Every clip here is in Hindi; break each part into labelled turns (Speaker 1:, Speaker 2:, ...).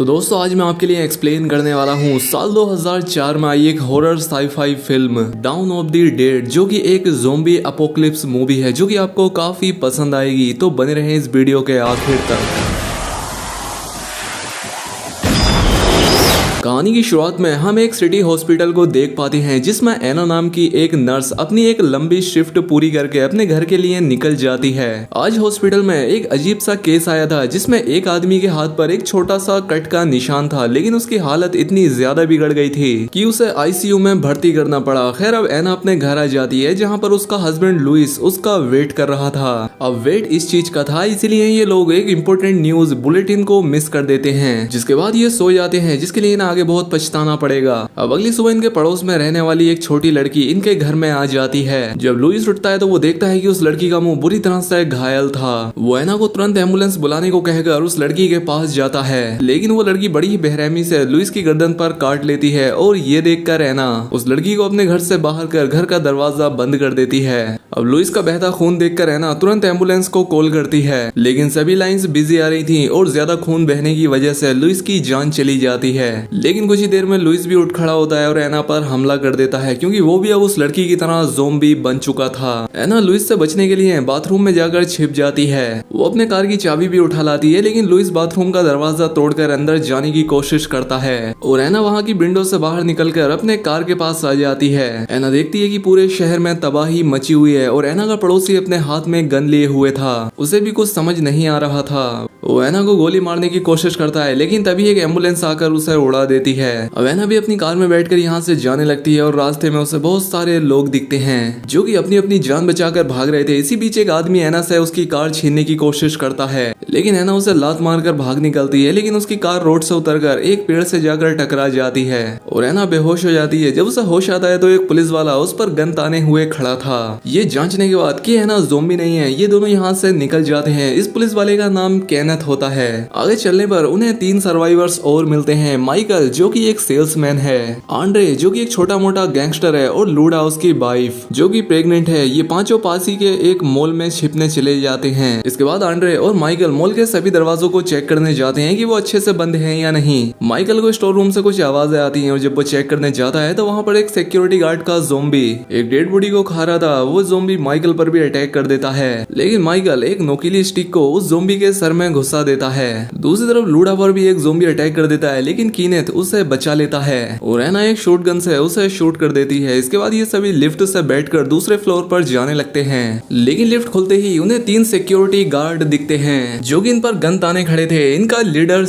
Speaker 1: तो दोस्तों आज मैं आपके लिए एक्सप्लेन करने वाला हूँ साल 2004 में आई एक horror sci-fi film down of the dead, जो कि एक ज़ोंबी अपोकलिप्स मूवी है जो कि आपको काफी पसंद आएगी। तो बने रहें इस वीडियो के आखिर तक। कहानी की शुरुआत में हम एक सिटी हॉस्पिटल को देख पाते हैं जिसमें एना नाम की एक नर्स अपनी एक लंबी शिफ्ट पूरी करके अपने घर के लिए निकल जाती है। आज हॉस्पिटल में एक अजीब सा केस आया था जिसमें एक आदमी के हाथ पर एक छोटा सा कट का निशान था, लेकिन उसकी हालत इतनी ज्यादा बिगड़ गई थी कि उसे आईसीयू में भर्ती करना पड़ा। खैर अब एना अपने घर आ जाती है जहाँ पर उसका हस्बैंड लुइस उसका वेट कर रहा था। अब वेट इस चीज का था, इसीलिए ये लोग एक इम्पोर्टेंट न्यूज बुलेटिन को मिस कर देते हैं, जिसके बाद ये सो जाते हैं, जिसके लिए आगे बहुत पछताना पड़ेगा। अब अगली सुबह इनके पड़ोस में रहने वाली एक छोटी लड़की इनके घर में आ जाती है। जब लुइस उठता है तो वो देखता है कि उस लड़की का मुंह बुरी तरह से घायल था। वो एना को तुरंत एम्बुलेंस बुलाने को कहकर उस लड़की के पास जाता है, लेकिन वो लड़की बड़ी ही बेरहमी से लुइस की गर्दन पर काट लेती है और ये देखकर एना उस लड़की को अपने घर से बाहर कर घर का दरवाजा बंद कर देती है। अब लुइस का बहता खून देखकर एना तुरंत एम्बुलेंस को कॉल करती है, लेकिन सभी लाइंस बिजी आ रही थी और ज्यादा खून बहने की वजह से लुइस की जान चली जाती है। लेकिन कुछ ही देर में लुइस भी उठ खड़ा होता है और एना पर हमला कर देता है, क्योंकि वो भी अब उस लड़की की तरह ज़ोंबी बन चुका था। एना लुइस से बचने के लिए बाथरूम में जाकर छिप जाती है। वो अपने कार की चाबी भी उठा लाती है, लेकिन लुइस बाथरूम का दरवाजा तोड़कर अंदर जाने की कोशिश करता है और एना वहाँ की विंडो से बाहर निकलकर अपने कार के पास आ जाती है। एना देखती है कि पूरे शहर में तबाही मची हुई है और एना का पड़ोसी अपने हाथ में गन लिए हुए था। उसे भी कुछ समझ नहीं आ रहा था। वो एना को गोली मारने की कोशिश करता है, लेकिन तभी एक एम्बुलेंस आकर उसे उड़ा देती है। अब एना भी अपनी कार में बैठकर यहाँ से जाने लगती है और रास्ते में उसे बहुत सारे लोग दिखते हैं जो कि अपनी अपनी जान बचाकर भाग रहे थे। इसी बीच एक आदमी एना से उसकी कार छीनने की कोशिश करता है, लेकिन एना उसे लात मारकर भाग निकलती है, लेकिन उसकी कार रोड से उतरकर एक पेड़ से जाकर टकरा जाती है और एना बेहोश हो जाती है। जब उसे होश आता है तो एक पुलिस वाला उस पर गन ताने हुए खड़ा था। ये जांचने के बाद कि एना ज़ोंबी नहीं है, ये दोनों यहाँ से निकल जाते हैं। इस पुलिस वाले का नाम केनेथ होता है। आगे चलने पर उन्हें 3 सर्वाइवर्स और मिलते हैं। माइकल जो कि एक सेल्समैन है, आंड्रे जो कि एक छोटा मोटा गैंगस्टर है और लूडा उसकी वाइफ जो कि प्रेग्नेंट है। ये पांचों पास ही के एक मॉल में छिपने चले जाते हैं। इसके बाद आंड्रे और माइकल मॉल के सभी दरवाजों को चेक करने जाते हैं कि वो अच्छे से बंद हैं या नहीं। माइकल को स्टोर रूम से कुछ आवाजें आती हैं और जब वो चेक करने जाता है तो वहाँ पर एक सिक्योरिटी गार्ड का ज़ोंबी एक डेड बॉडी को खा रहा था। वो ज़ोंबी माइकल पर भी अटैक कर देता है, लेकिन माइकल एक नोकीली स्टिक को उस ज़ोंबी के सर में घुसा देता है। दूसरी तरफ लूडा पर भी एक ज़ोंबी अटैक कर देता है, लेकिन कीनेथ उसे बचा लेता है और एना एक शॉटगन से उसे शूट कर देती है। इसके बाद ये सभी लिफ्ट से बैठकर दूसरे फ्लोर पर जाने लगते हैं, लेकिन लिफ्ट खुलते ही उन्हें 3 सिक्योरिटी गार्ड दिखते हैं जो कि इन पर गन ताने खड़े थे। इनका लीडर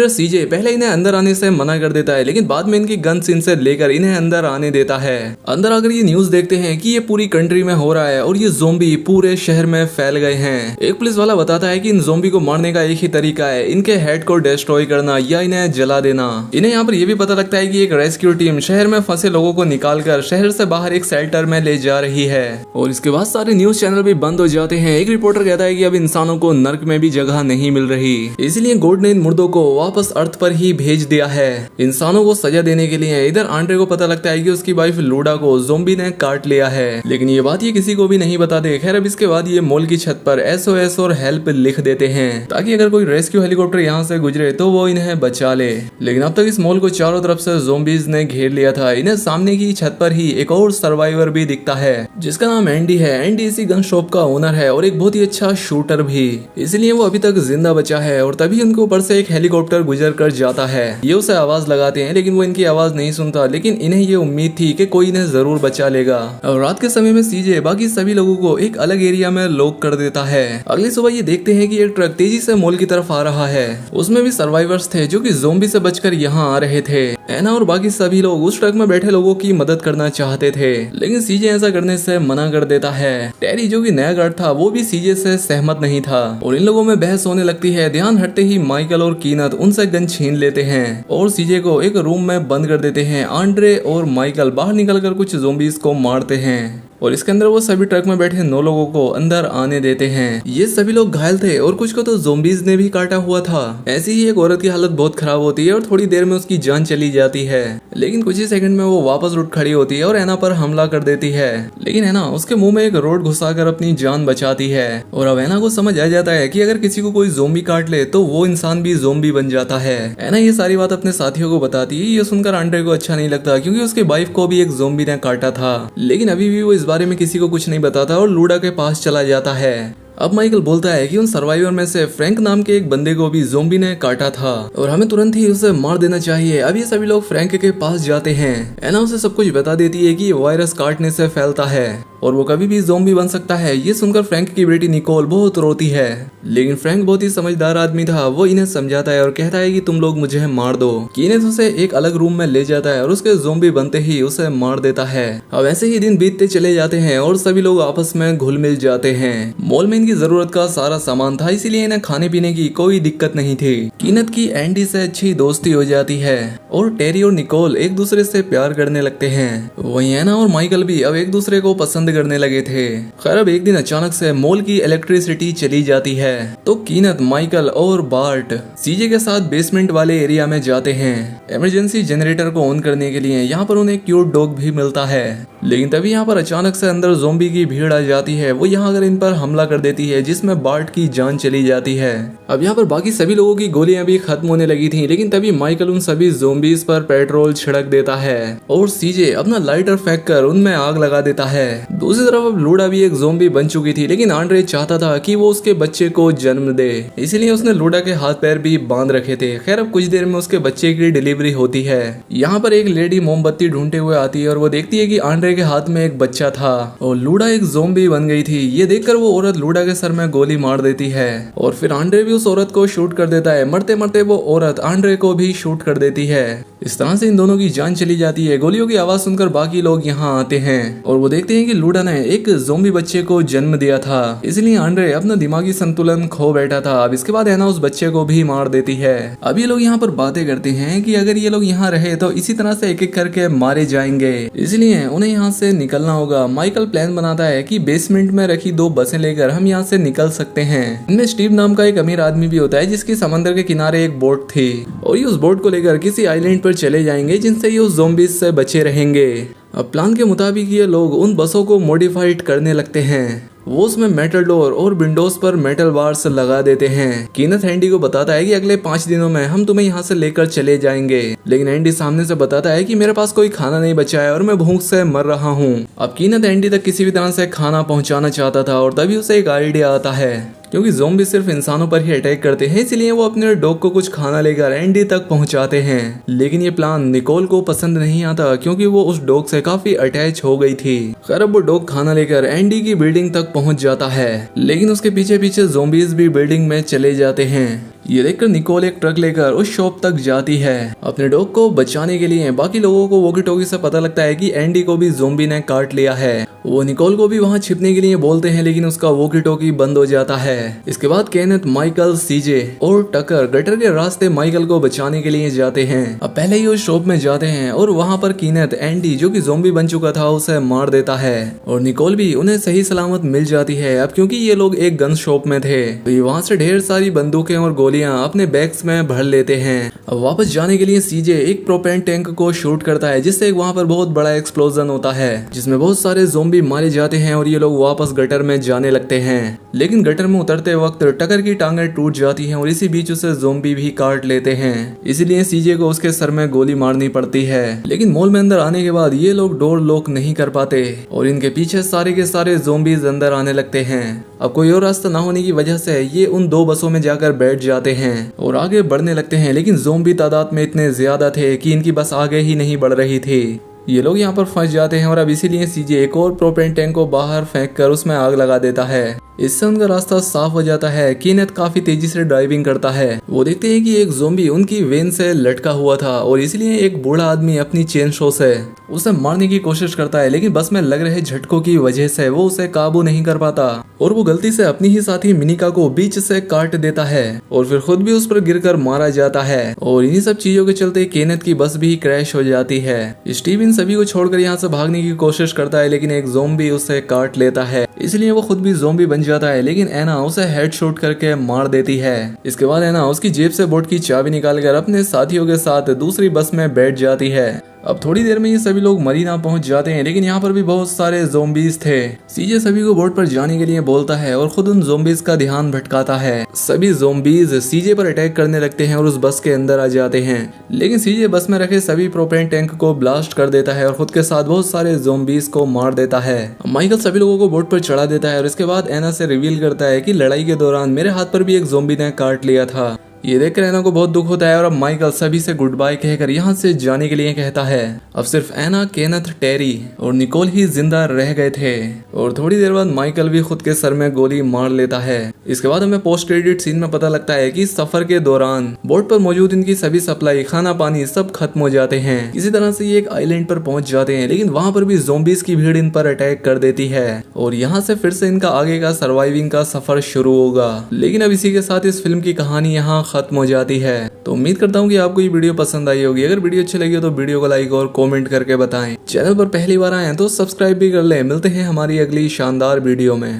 Speaker 1: सीजे पहले इन्हें अंदर आने से मना कर देता है, लेकिन बाद में इनकी गन्स इनसे लेकर इन्हें अंदर आने देता है। अंदर आकर ये न्यूज देखते हैं कि ये पूरी कंट्री में हो रहा है और ये ज़ोंबी पूरे शहर में फैल गए हैं। एक पुलिस वाला बताता है कि इन ज़ोंबी को मारने का एक ही तरीका है, इनके हेड को डिस्ट्रॉय करना या इन्हें जला देना। इन्हें यहाँ पर यह भी पता लगता है कि एक रेस्क्यू टीम शहर में फंसे लोगों को निकालकर शहर से बाहर एक शेल्टर में ले जा रही है और इसके बाद सारे न्यूज चैनल भी बंद हो जाते हैं। एक रिपोर्टर कहता है कि अब इंसानों को नर्क में भी जगह नहीं मिल रही, इसलिए गॉड ने इन मुर्दों को वापस अर्थ पर ही भेज दिया है इंसानों को सजा देने के लिए। इधर आंड्रे को पता लगता है कि उसकी वाइफ लूडा को ज़ोंबी ने काट लिया है, लेकिन ये बात ये किसी को भी नहीं बताते। खैर अब इसके बाद ये मॉल की छत पर SOS और हेल्प लिख देते हैं ताकि अगर कोई रेस्क्यू हेलीकॉप्टर यहाँ से गुजरे तो वो इन्हें बचा ले। लेकिन अब तक इस मॉल को चारों तरफ से ज़ोंबीज ने घेर लिया था। इन्हें सामने की छत पर ही एक और सर्वाइवर भी दिखता है जिसका नाम एंडी है। एंडी इसी गन शॉप का ओनर है और एक बहुत ही अच्छा शूटर भी, इसलिए वो अभी तक जिंदा बचा है। और तभी उनके ऊपर से एक हेलीकॉप्टर गुजर कर जाता है। ये उसे आवाज लगाते हैं, लेकिन वो इनकी आवाज नहीं सुनता, लेकिन इन्हें ये उम्मीद थी कि कोई इन्हें जरूर बचा लेगा। और रात के समय में सीजे बाकी सभी लोगों को एक अलग एरिया में लॉक कर देता है। अगली सुबह ये देखते हैं कि एक ट्रक तेजी से मॉल की तरफ आ रहा है। उसमें भी सर्वाइवर्स थे जो कि ज़ोंबी से बचकर यहाँ आ रहे थे। एना और बाकी सभी लोग उस ट्रक में बैठे लोगों की मदद करना चाहते थे, लेकिन सीजे ऐसा करने से मना कर देता है। टेरी जो कि नया गार्ड था वो भी सीजे से सहमत नहीं था और इन लोगों में बहस होने लगती है। ध्यान हटते ही माइकल और कीनत उनसे गन छीन लेते हैं और सीजे को एक रूम में बंद कर देते हैं। आंड्रे और माइकल बाहर निकलकर कुछ ज़ोंबीज को मारते हैं और इसके अंदर वो सभी ट्रक में बैठे 9 लोगों को अंदर आने देते हैं। ये सभी लोग घायल थे और कुछ को तो ज़ोंबीज ने भी काटा हुआ था। ऐसी ही एक औरत की हालत बहुत खराब होती है और थोड़ी देर में उसकी जान चली जाती है। लेकिन कुछ ही सेकंड में वो वापस उठ खड़ी होती है और एना पर हमला कर देती है। लेकिन एना उसके मुंह में एक रोड घुसाकर अपनी जान बचाती है और अब एना को समझ आ जाता है कि अगर किसी को कोई ज़ोंबी काट ले तो वो इंसान भी ज़ोंबी बन जाता है। एना ये सारी बात अपने साथियों को बताती है। ये सुनकर आंड्रे को अच्छा नहीं लगता क्योंकि उसकी वाइफ को भी एक ज़ोंबी ने काटा था, लेकिन अभी भी वो इस बारे में किसी को कुछ नहीं बताता और लूडा के पास चला जाता है। अब माइकल बोलता है कि उन सर्वाइवर में से फ्रैंक नाम के एक बंदे को भी ज़ोंबी ने काटा था और हमें तुरंत ही उसे मार देना चाहिए। अब ये सभी लोग फ्रैंक के पास जाते हैं। एना उसे सब कुछ बता देती है कि ये वायरस काटने से फैलता है और वो कभी भी ज़ोंबी बन सकता है। ये सुनकर फ्रैंक की बेटी निकोल बहुत रोती है, लेकिन फ्रैंक बहुत ही समझदार आदमी था। वो इन्हें समझाता है और कहता है कि तुम लोग मुझे मार दो। कीनेथ उसे एक अलग रूम में ले जाता है और उसके ज़ोंबी बनते ही उसे मार देता है। अब ऐसे ही दिन बीतते चले जाते हैं और सभी लोग आपस में घुल मिल जाते हैं। मॉल में इनकी जरूरत का सारा सामान था, इसीलिए इन्हें खाने पीने की कोई दिक्कत नहीं थी। कीनेथ की एंडी से अच्छी दोस्ती हो जाती है और टेरी और निकोल एक दूसरे से प्यार करने लगते हैं। वहीं एना और माइकल भी अब एक दूसरे को पसंद करने लगे थे। खैर अब एक दिन अचानक से मॉल की इलेक्ट्रिसिटी चली जाती है तो कीनेथ, माइकल और बार्ट सीजे के साथ बेसमेंट वाले एरिया में जाते हैं इमरजेंसी जनरेटर को ऑन करने के लिए। यहाँ पर उन्हें क्यूट डॉग भी मिलता है, लेकिन तभी यहाँ पर अचानक से अंदर ज़ोंबी की भीड़ आ जाती है। वो यहाँ आकर इन पर हमला कर देती है जिसमें बार्ट की जान चली जाती है। अब यहाँ पर बाकी सभी लोगों की गोलियां भी खत्म होने लगी थी, लेकिन तभी माइकल उन सभी ज़ोंबीज पर पेट्रोल छिड़क देता है और सीजे अपना लाइटर फेंक कर उनमें आग लगा देता है। दूसरी तरफ अब लूडा भी एक ज़ोंबी बन चुकी थी, लेकिन आंड्रे चाहता था कि वो उसके बच्चे को जन्म दे, इसीलिए उसने लूडा के हाथ पैर भी बांध रखे थे। खैर अब कुछ देर में उसके बच्चे की डिलीवरी होती है। यहाँ पर एक लेडी मोमबत्ती ढूंढते हुए आती है और वो देखती है कि आंड्रे के हाथ में एक बच्चा था और लूडा एक ज़ोंबी बन गई थी। ये देखकर वो औरत लूडा के सर में गोली मार देती है और फिर आंड्रे भी उस औरत को शूट कर देता है। मरते मरते वो औरत आंड्रे को भी शूट कर देती है। इस तरह से इन दोनों की जान चली जाती है। गोलियों की आवाज सुनकर बाकी लोग यहाँ आते हैं और वो देखते हैं कि लूडा ने एक ज़ोंबी बच्चे को जन्म दिया था, इसलिए आंड्रे अपना दिमागी संतुलन खो बैठा था। अब इसके बाद एना उस बच्चे को भी मार देती है। अब ये लोग यहाँ पर बातें करते हैं कि अगर ये लोग यहाँ रहे तो इसी तरह से एक एक करके मारे जाएंगे, इसलिए उन्हें यहाँ से निकलना होगा। माइकल प्लान बनाता है कि बेसमेंट में रखी 2 बसें लेकर हम यहाँ से निकल सकते हैं। इनमें स्टीव नाम का एक अमीर आदमी भी होता है जिसकी समंदर के किनारे एक बोट थी और ये उस बोट को लेकर किसी आइलैंड पर चले जाएंगे जिनसे ये उस ज़ोंबीज से बचे रहेंगे। अब प्लान के मुताबिक ये लोग उन बसों को मॉडिफाइड करने लगते हैं। वो उसमें मेटल डोर और विंडोज पर मेटल बार्स लगा देते हैं। कीनेथ एंडी को बताता है कि अगले 5 दिनों में हम तुम्हें यहाँ से लेकर चले जाएंगे, लेकिन एंडी सामने से बताता है कि मेरे पास कोई खाना नहीं बचा है और मैं भूख से मर रहा हूँ। अब कीनेथ एंडी तक किसी भी तरह से खाना पहुँचाना चाहता था और तभी उसे एक आइडिया आता है। क्योंकि ज़ोंबी सिर्फ इंसानों पर ही अटैक करते हैं, इसलिए वो अपने डॉग को कुछ खाना लेकर एंडी तक पहुंचाते हैं। लेकिन ये प्लान निकोल को पसंद नहीं आता क्योंकि वो उस डॉग से काफी अटैच हो गई थी। खैर अब वो डॉग खाना लेकर एंडी की बिल्डिंग तक पहुंच जाता है, लेकिन उसके पीछे पीछे ज़ोंबीज भी बिल्डिंग में चले जाते हैं। ये देखकर निकोल एक ट्रक लेकर उस शॉप तक जाती है अपने डॉग को बचाने के लिए। बाकी लोगों को वॉकी टॉकी से पता लगता है कि एंडी को भी ज़ोंबी ने काट लिया है। वो निकोल को भी वहां छिपने के लिए बोलते हैं, लेकिन उसका वॉकी टॉकी बंद हो जाता है। इसके बाद केनेथ, माइकल, सीजे और टकर गटर के रास्ते माइकल को बचाने के लिए जाते हैं। अब पहले ही उस शॉप में जाते हैं और वहां पर कीनेथ एंडी जो कि ज़ोंबी बन चुका था उसे मार देता है और निकोल भी उन्हें सही सलामत मिल जाती है। अब क्योंकि ये लोग एक गन शॉप में थे तो ये वहां से ढेर सारी बंदूकें और गोलियां अपने बैग्स में भर लेते हैं। अब वापस जाने के लिए सीजे एक प्रोपेन टैंक को शूट करता है जिससे एक वहां पर बहुत बड़ा एक्सप्लोजन होता है जिसमें बहुत सारे ज़ोंबी मारे जाते हैं और ये लोग वापस गटर में जाने लगते हैं। लेकिन गटर में उतरते वक्त टकर की टांगें टूट जाती हैं और इसी बीच उसे ज़ोंबी भी काट लेते हैं, इसलिए सीजे को उसके सर में गोली मारनी पड़ती है। लेकिन मॉल में अंदर आने के बाद ये लोग डोर लॉक नहीं कर पाते और इनके पीछे सारे के सारे ज़ोंबीज अंदर आने लगते हैं। अब कोई और रास्ता ना होने की वजह से ये उन 2 बसों में जाकर बैठ जाते हैं और आगे बढ़ने लगते हैं, लेकिन ज़ोंबी तादाद में इतने ज्यादा थे कि इनकी बस आगे ही नहीं बढ़ रही थी। ये लोग यहाँ पर फंस जाते हैं और अब इसीलिए सीजे एक और प्रोपेन टैंक को बाहर फेंक कर उसमें आग लगा देता है। इससे उनका रास्ता साफ हो जाता है। कीनेथ काफी तेजी से ड्राइविंग करता है। वो देखते हैं कि एक ज़ोंबी उनकी वेन से लटका हुआ था और इसलिए एक बूढ़ा आदमी अपनी चेन शो से उसे मारने की कोशिश करता है, लेकिन बस में लग रहे झटकों की वजह से वो उसे काबू नहीं कर पाता और वो गलती से अपनी ही साथी मिनिका को बीच से काट देता है और फिर खुद भी उस पर गिरकर मारा जाता है। और इन्हीं सब चीजों के चलते केनेथ की बस भी क्रैश हो जाती है। स्टीव इन सभी को छोड़कर यहाँ से भागने की कोशिश करता है, लेकिन एक ज़ोंबी उसे काट लेता है, इसलिए वो खुद भी ज़ोंबी बन जाता है। लेकिन एना उसे हेडशॉट करके मार देती है। इसके बाद एना उसकी जेब से बोट की चाबी निकालकर अपने साथियों के साथ दूसरी बस में बैठ जाती है। अब थोड़ी देर में ये सभी लोग मरीना पहुंच जाते हैं, लेकिन यहाँ पर भी बहुत सारे ज़ोंबीज थे। सीजे सभी को बोट पर जाने के लिए बोलता है और खुद उन ज़ोंबीज का ध्यान भटकाता है। सभी ज़ोंबीज सीजे पर अटैक करने लगते हैं और उस बस के अंदर आ जाते हैं, लेकिन सीजे बस में रखे सभी प्रोपेन टैंक को ब्लास्ट कर देता है और खुद के साथ बहुत सारे ज़ोंबीज को मार देता है। माइकल सभी लोगों को बोट पर चढ़ा देता है और इसके बाद एना से रिवील करता है कि लड़ाई के दौरान मेरे हाथ पर भी एक ज़ोंबी ने काट लिया था। ये देखकर एना को बहुत दुख होता है और अब माइकल सभी से गुड बाय कहकर यहाँ से जाने के लिए कहता है। अब सिर्फ एना, केनेथ, टेरी और निकोल ही जिंदा रह गए थे और थोड़ी देर बाद माइकल भी खुद के सर में गोली मार लेता है। इसके बाद हमें पोस्ट क्रेडिट सीन में पता लगता है कि सफर के दौरान बोट पर मौजूद इनकी सभी सप्लाई, खाना पानी सब खत्म हो जाते हैं। इसी तरह से ये एक आइलैंड पर पहुंच जाते हैं, लेकिन वहां पर भी ज़ोंबीज की भीड़ इन पर अटैक कर देती है और यहाँ से फिर से इनका आगे का सर्वाइविंग का सफर शुरू होगा। लेकिन अब इसी के साथ इस फिल्म की कहानी यहाँ खत्म हो जाती है। तो उम्मीद करता हूँ कि आपको ये वीडियो पसंद आई होगी। अगर वीडियो अच्छी लगी हो तो वीडियो को लाइक और कमेंट करके बताएं। चैनल पर पहली बार आए हैं तो सब्सक्राइब भी कर लें। मिलते हैं हमारी अगली शानदार वीडियो में।